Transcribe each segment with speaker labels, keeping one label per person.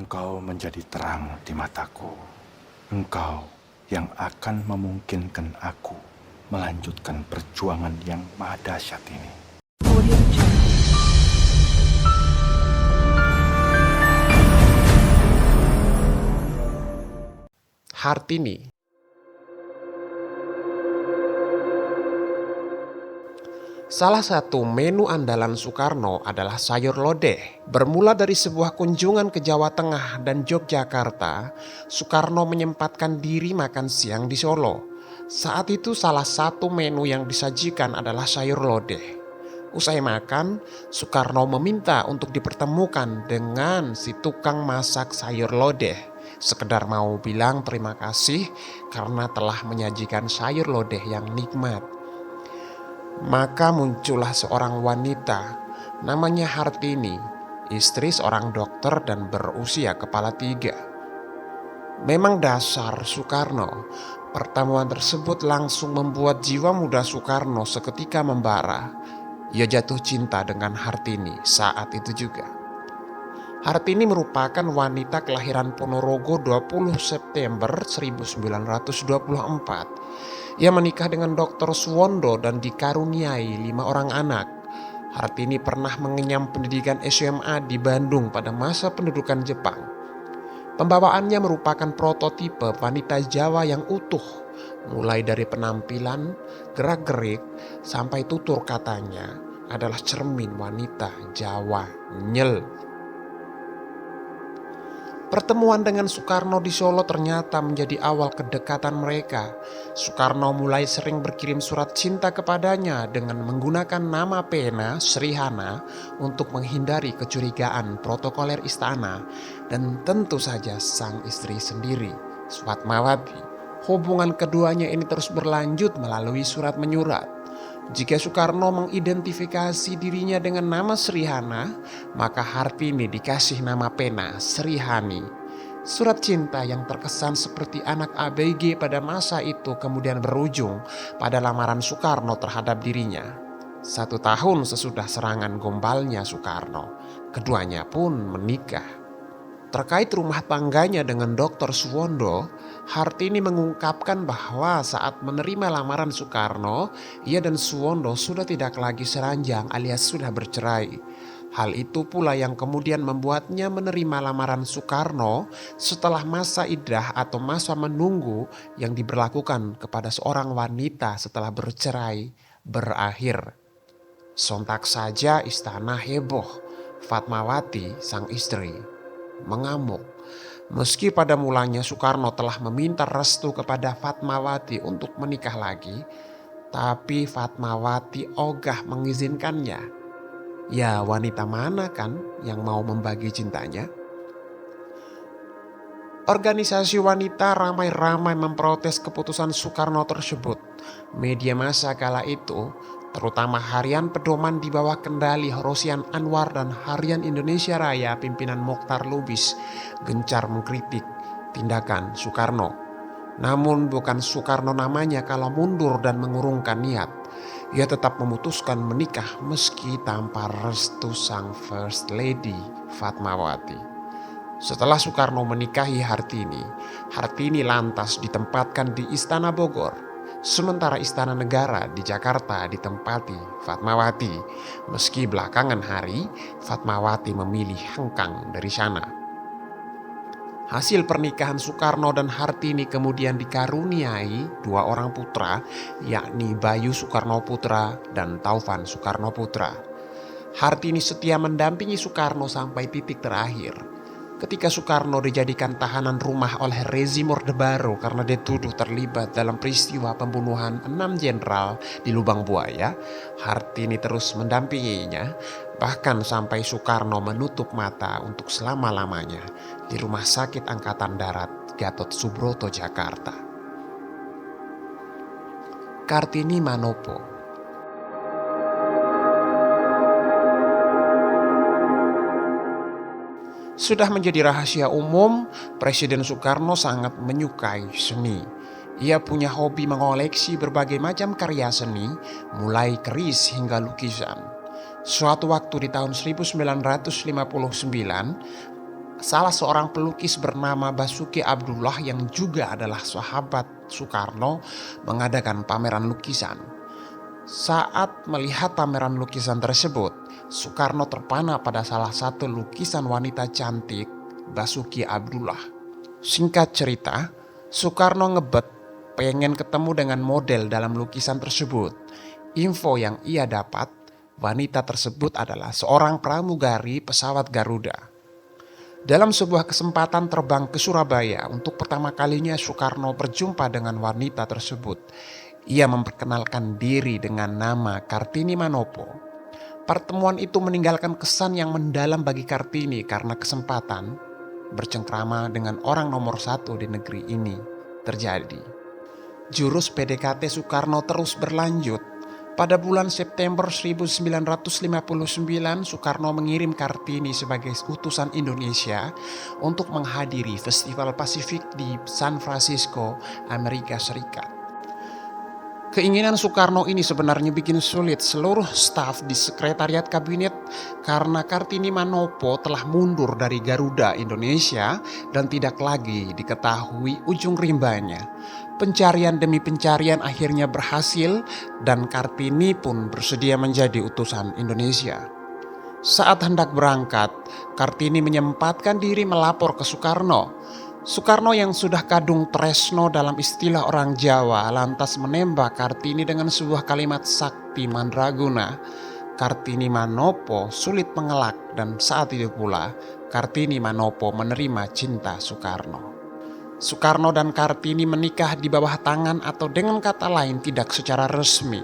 Speaker 1: Engkau menjadi terang di mataku. Engkau yang akan memungkinkan aku melanjutkan perjuangan yang maha dahsyat ini.
Speaker 2: Audio Jungle.
Speaker 3: Hartini. Salah satu menu andalan Soekarno adalah sayur lodeh. Bermula dari sebuah kunjungan ke Jawa Tengah dan Yogyakarta, Soekarno menyempatkan diri makan siang di Solo. Saat itu salah satu menu yang disajikan adalah sayur lodeh. Usai makan, Soekarno meminta untuk dipertemukan dengan si tukang masak sayur lodeh. Sekedar mau bilang terima kasih karena telah menyajikan sayur lodeh yang nikmat. Maka muncullah seorang wanita, namanya Hartini, istri seorang dokter dan berusia kepala 3. Memang dasar Soekarno, pertemuan tersebut langsung membuat jiwa muda Soekarno seketika membara. Ia jatuh cinta dengan Hartini saat itu juga. Hartini merupakan wanita kelahiran Ponorogo 20 September 1924. Ia menikah dengan Dr. Suwondo dan dikaruniai 5 orang anak. Hartini pernah mengenyam pendidikan SMA di Bandung pada masa pendudukan Jepang. Pembawaannya merupakan prototipe wanita Jawa yang utuh, mulai dari penampilan, gerak-gerik, sampai tutur katanya adalah cermin wanita Jawa nyel. Pertemuan dengan Soekarno di Solo ternyata menjadi awal kedekatan mereka. Soekarno mulai sering berkirim surat cinta kepadanya dengan menggunakan nama pena Srihana untuk menghindari kecurigaan protokoler istana dan tentu saja sang istri sendiri, Fatmawati. Hubungan keduanya ini terus berlanjut melalui surat menyurat. Jika Soekarno mengidentifikasi dirinya dengan nama Srihana, maka Hartini dikasih nama pena Srihani. Surat cinta yang terkesan seperti anak ABG pada masa itu kemudian berujung pada lamaran Soekarno terhadap dirinya. 1 tahun sesudah serangan gombalnya Soekarno, keduanya pun menikah. Terkait rumah tangganya dengan Dr. Suwondo, Hartini mengungkapkan bahwa saat menerima lamaran Soekarno, ia dan Suwondo sudah tidak lagi seranjang alias sudah bercerai. Hal itu pula yang kemudian membuatnya menerima lamaran Soekarno setelah masa iddah atau masa menunggu yang diberlakukan kepada seorang wanita setelah bercerai berakhir. Sontak saja istana heboh. Fatmawati, sang istri, mengamuk. Meski pada mulanya Soekarno telah meminta restu kepada Fatmawati untuk menikah lagi, tapi Fatmawati ogah mengizinkannya. Ya, wanita mana kan yang mau membagi cintanya? Organisasi wanita ramai-ramai memprotes keputusan Soekarno tersebut. Media massa kala itu, terutama Harian Pedoman di bawah kendali Rosian Anwar dan Harian Indonesia Raya pimpinan Mokhtar Lubis, gencar mengkritik tindakan Soekarno. Namun bukan Soekarno namanya kalau mundur dan mengurungkan niat. Ia tetap memutuskan menikah meski tanpa restu sang First Lady Fatmawati. Setelah Soekarno menikahi Hartini, Hartini lantas ditempatkan di Istana Bogor. Sementara Istana Negara di Jakarta ditempati Fatmawati, meski belakangan hari Fatmawati memilih hengkang dari sana. Hasil pernikahan Soekarno dan Hartini kemudian dikaruniai 2 orang putra, yakni Bayu Soekarno Putra dan Taufan Soekarno Putra. Hartini setia mendampingi Soekarno sampai titik terakhir. Ketika Soekarno dijadikan tahanan rumah oleh rezim Orde Baru karena dituduh terlibat dalam peristiwa pembunuhan 6 jenderal di Lubang Buaya, Hartini terus mendampinginya, bahkan sampai Soekarno menutup mata untuk selama-lamanya di Rumah Sakit Angkatan Darat Gatot Subroto, Jakarta. Kartini Manopo. Sudah menjadi rahasia umum, Presiden Soekarno sangat menyukai seni. Ia punya hobi mengoleksi berbagai macam karya seni, mulai keris hingga lukisan. Suatu waktu di tahun 1959, salah seorang pelukis bernama Basuki Abdullah yang juga adalah sahabat Soekarno mengadakan pameran lukisan. Saat melihat pameran lukisan tersebut, Soekarno terpana pada salah satu lukisan wanita cantik Basuki Abdullah. Singkat cerita, Soekarno ngebet pengen ketemu dengan model dalam lukisan tersebut. Info yang ia dapat, wanita tersebut adalah seorang pramugari pesawat Garuda. Dalam sebuah kesempatan terbang ke Surabaya untuk pertama kalinya Soekarno berjumpa dengan wanita tersebut. Ia memperkenalkan diri dengan nama Kartini Manopo. Pertemuan itu meninggalkan kesan yang mendalam bagi Kartini karena kesempatan bercengkrama dengan orang nomor satu di negeri ini terjadi. Jurus PDKT Soekarno terus berlanjut. Pada bulan September 1959, Soekarno mengirim Kartini sebagai utusan Indonesia untuk menghadiri Festival Pasifik di San Francisco, Amerika Serikat. Keinginan Soekarno ini sebenarnya bikin sulit seluruh staf di Sekretariat Kabinet karena Kartini Manopo telah mundur dari Garuda Indonesia dan tidak lagi diketahui ujung rimbanya. Pencarian demi pencarian akhirnya berhasil dan Kartini pun bersedia menjadi utusan Indonesia. Saat hendak berangkat, Kartini menyempatkan diri melapor ke Soekarno. Soekarno yang sudah kadung tresno dalam istilah orang Jawa lantas menembak Kartini dengan sebuah kalimat sakti mandraguna. Kartini Manopo sulit mengelak dan saat itu pula Kartini Manopo menerima cinta Soekarno. Soekarno dan Kartini menikah di bawah tangan atau dengan kata lain tidak secara resmi.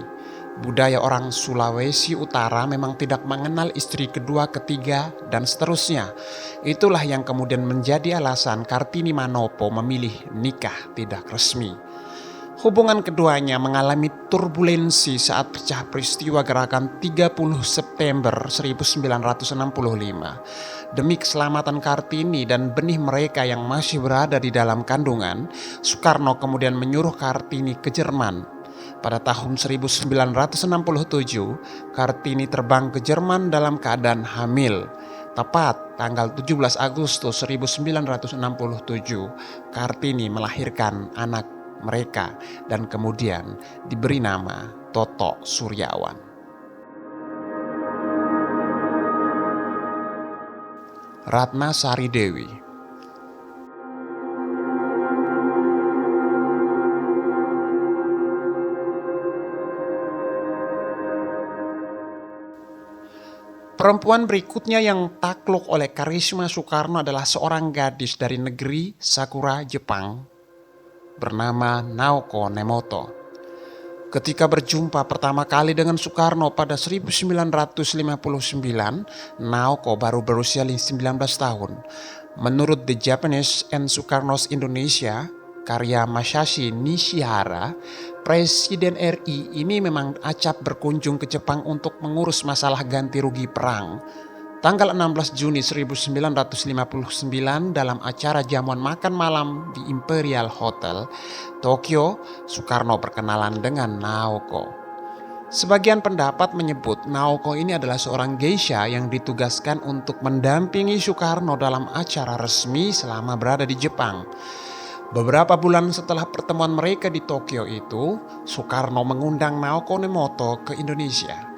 Speaker 3: Budaya orang Sulawesi Utara memang tidak mengenal istri kedua, ketiga, dan seterusnya. Itulah yang kemudian menjadi alasan Kartini Manopo memilih nikah tidak resmi. Hubungan keduanya mengalami turbulensi saat pecah peristiwa gerakan 30 September 1965. Demi keselamatan Kartini dan benih mereka yang masih berada di dalam kandungan, Soekarno kemudian menyuruh Kartini ke Jerman. Pada tahun 1967, Kartini terbang ke Jerman dalam keadaan hamil. Tepat tanggal 17 Agustus 1967, Kartini melahirkan anak mereka dan kemudian diberi nama Toto Suryawan. Ratna Sari Dewi. Perempuan berikutnya yang takluk oleh karisma Soekarno adalah seorang gadis dari negeri Sakura, Jepang, bernama Naoko Nemoto. Ketika berjumpa pertama kali dengan Soekarno pada 1959, Naoko baru berusia 19 tahun. Menurut The Japanese and Sukarno's Indonesia, karya Masashi Nishihara, Presiden RI ini memang acap berkunjung ke Jepang untuk mengurus masalah ganti rugi perang. Tanggal 16 Juni 1959 dalam acara jamuan makan malam di Imperial Hotel, Tokyo, Soekarno berkenalan dengan Naoko. Sebagian pendapat menyebut Naoko ini adalah seorang geisha yang ditugaskan untuk mendampingi Soekarno dalam acara resmi selama berada di Jepang. Beberapa bulan setelah pertemuan mereka di Tokyo itu, Soekarno mengundang Naoko Nemoto ke Indonesia.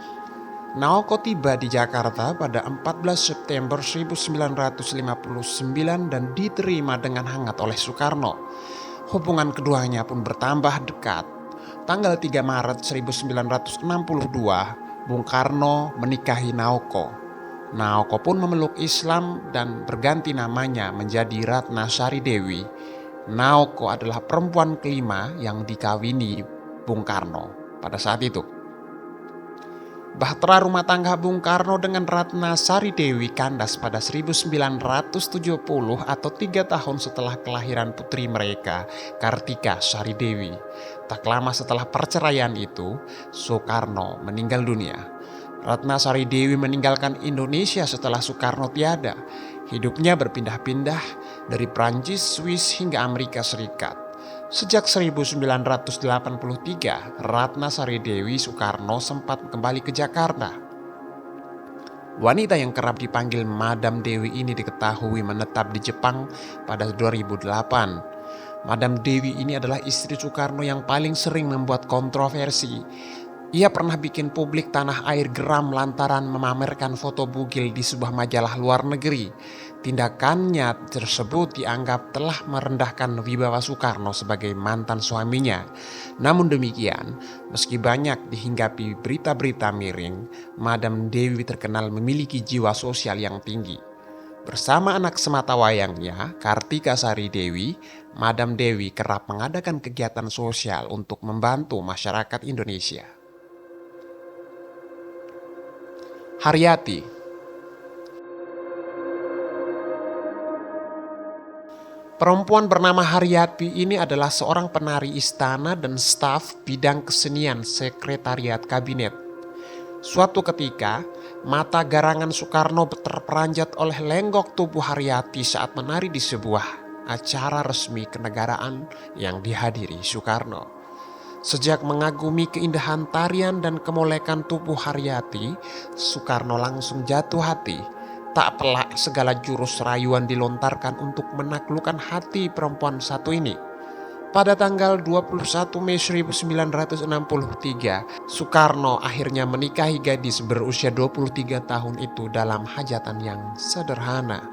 Speaker 3: Naoko tiba di Jakarta pada 14 September 1959 dan diterima dengan hangat oleh Soekarno. Hubungan keduanya pun bertambah dekat. Tanggal 3 Maret 1962, Bung Karno menikahi Naoko. Naoko pun memeluk Islam dan berganti namanya menjadi Ratna Sari Dewi. Naoko adalah perempuan kelima yang dikawini Bung Karno pada saat itu. Bahtera rumah tangga Bung Karno dengan Ratna Sari Dewi kandas pada 1970 atau 3 tahun setelah kelahiran putri mereka, Kartika Sari Dewi. Tak lama setelah perceraian itu, Soekarno meninggal dunia. Ratna Sari Dewi meninggalkan Indonesia setelah Soekarno tiada. Hidupnya berpindah-pindah dari Prancis, Swiss hingga Amerika Serikat. Sejak 1983, Ratna Sari Dewi Soekarno sempat kembali ke Jakarta. Wanita yang kerap dipanggil Madam Dewi ini diketahui menetap di Jepang pada 2008. Madam Dewi ini adalah istri Soekarno yang paling sering membuat kontroversi. Ia pernah bikin publik tanah air geram lantaran memamerkan foto bugil di sebuah majalah luar negeri. Tindakannya tersebut dianggap telah merendahkan wibawa Soekarno sebagai mantan suaminya. Namun demikian, meski banyak dihinggapi berita-berita miring, Madam Dewi terkenal memiliki jiwa sosial yang tinggi. Bersama anak sematawayangnya, Kartika Sari Dewi, Madam Dewi kerap mengadakan kegiatan sosial untuk membantu masyarakat Indonesia. Haryati. Perempuan bernama Haryati ini adalah seorang penari istana dan staf bidang kesenian sekretariat kabinet. Suatu ketika, mata garangan Soekarno terperanjat oleh lenggok tubuh Haryati saat menari di sebuah acara resmi kenegaraan yang dihadiri Soekarno. Sejak mengagumi keindahan tarian dan kemolekan tubuh Haryati, Soekarno langsung jatuh hati. Tak pelak segala jurus rayuan dilontarkan untuk menaklukkan hati perempuan satu ini. Pada tanggal 21 Mei 1963, Soekarno akhirnya menikahi gadis berusia 23 tahun itu dalam hajatan yang sederhana.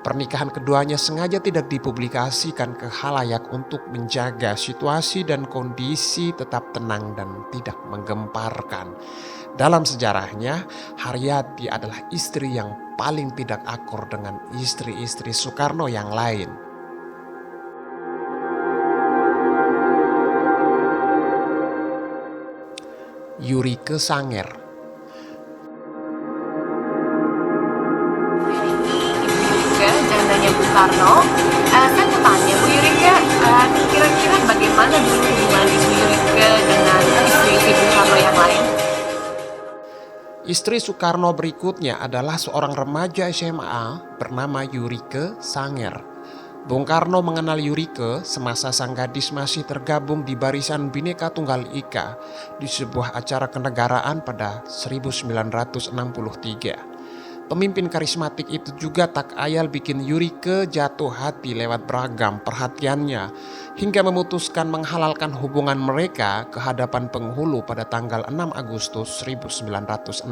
Speaker 3: Pernikahan keduanya sengaja tidak dipublikasikan ke khalayak untuk menjaga situasi dan kondisi tetap tenang dan tidak menggemparkan. Dalam sejarahnya, Haryati adalah istri yang paling tidak akur dengan istri-istri Soekarno yang lain. Yurike Sanger.
Speaker 2: Jandanya Bung Karno. Saya mau tanya Bu Yurike, kira-kira bagaimana dulu hubungan Ibu Yurike dengan istri-istri Bung Karno yang lain?
Speaker 3: Istri Soekarno berikutnya adalah seorang remaja SMA bernama Yurike Sanger. Bung Karno mengenal Yurike semasa sang gadis masih tergabung di Barisan Bhinneka Tunggal Ika di sebuah acara kenegaraan pada 1963. Pemimpin karismatik itu juga tak ayal bikin Yurike jatuh hati lewat beragam perhatiannya hingga memutuskan menghalalkan hubungan mereka ke hadapan penghulu pada tanggal 6 Agustus 1964.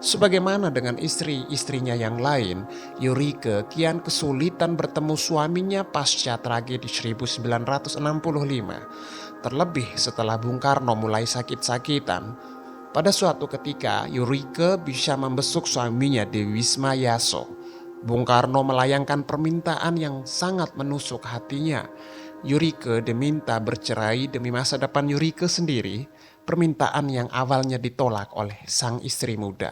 Speaker 3: Sebagaimana dengan istri-istrinya yang lain, Yurike kian kesulitan bertemu suaminya pasca tragedi 1965. Terlebih setelah Bung Karno mulai sakit-sakitan. Pada suatu ketika, Yurike bisa membesuk suaminya di Wisma Yaso. Bung Karno melayangkan permintaan yang sangat menusuk hatinya. Yurike diminta bercerai demi masa depan Yurike sendiri, permintaan yang awalnya ditolak oleh sang istri muda.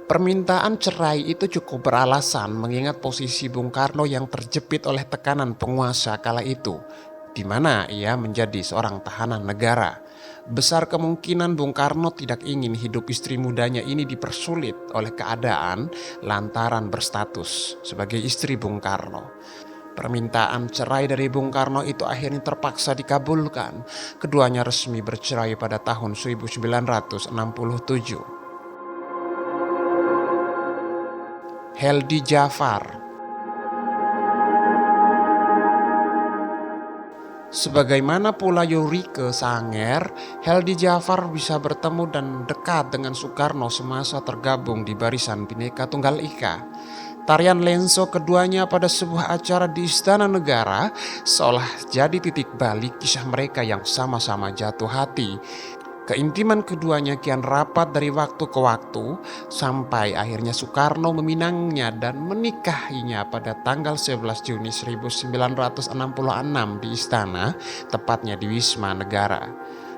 Speaker 3: Permintaan cerai itu cukup beralasan mengingat posisi Bung Karno yang terjepit oleh tekanan penguasa kala itu, di mana ia menjadi seorang tahanan negara. Besar kemungkinan Bung Karno tidak ingin hidup istri mudanya ini dipersulit oleh keadaan lantaran berstatus sebagai istri Bung Karno. Permintaan cerai dari Bung Karno itu akhirnya terpaksa dikabulkan. Keduanya resmi bercerai pada tahun 1967. Heldi Jafar. Sebagaimana pula Yurike Sanger, Heldi Jafar bisa bertemu dan dekat dengan Soekarno semasa tergabung di Barisan Bhinneka Tunggal Ika. Tarian lenso keduanya pada sebuah acara di Istana Negara seolah jadi titik balik kisah mereka yang sama-sama jatuh hati. Keintiman keduanya kian rapat dari waktu ke waktu sampai akhirnya Soekarno meminangnya dan menikahinya pada tanggal 11 Juni 1966 di istana, tepatnya di Wisma Negara.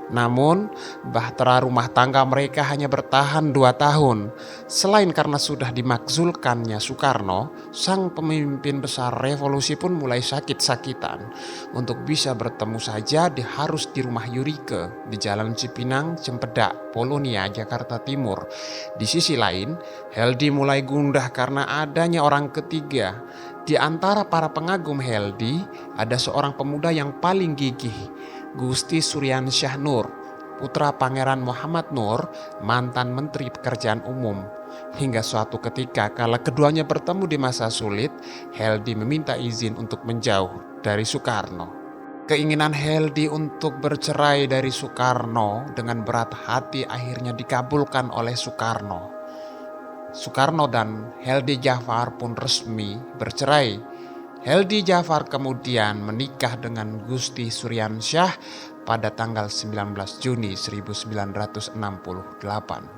Speaker 3: Namun, bahtera rumah tangga mereka hanya bertahan 2 tahun. Selain karena sudah dimakzulkannya Soekarno, sang pemimpin besar revolusi pun mulai sakit-sakitan. Untuk bisa bertemu saja harus di rumah Yurike di Jalan Cipinang, Cempedak, Polonia, Jakarta Timur. Di sisi lain, Heldi mulai gundah karena adanya orang ketiga. Di antara para pengagum Heldi, ada seorang pemuda yang paling gigih, Gusti Suryansyah Nur. putra Pangeran Muhammad Nur, mantan Menteri Pekerjaan Umum. Hingga suatu ketika kala keduanya bertemu di masa sulit, Heldi meminta izin untuk menjauh dari Soekarno. Keinginan Heldi untuk bercerai dari Soekarno dengan berat hati akhirnya dikabulkan oleh Soekarno. Soekarno dan Heldi Jafar pun resmi bercerai. Heldi Jafar kemudian menikah dengan Gusti Suryansyah pada tanggal 19 Juni 1968.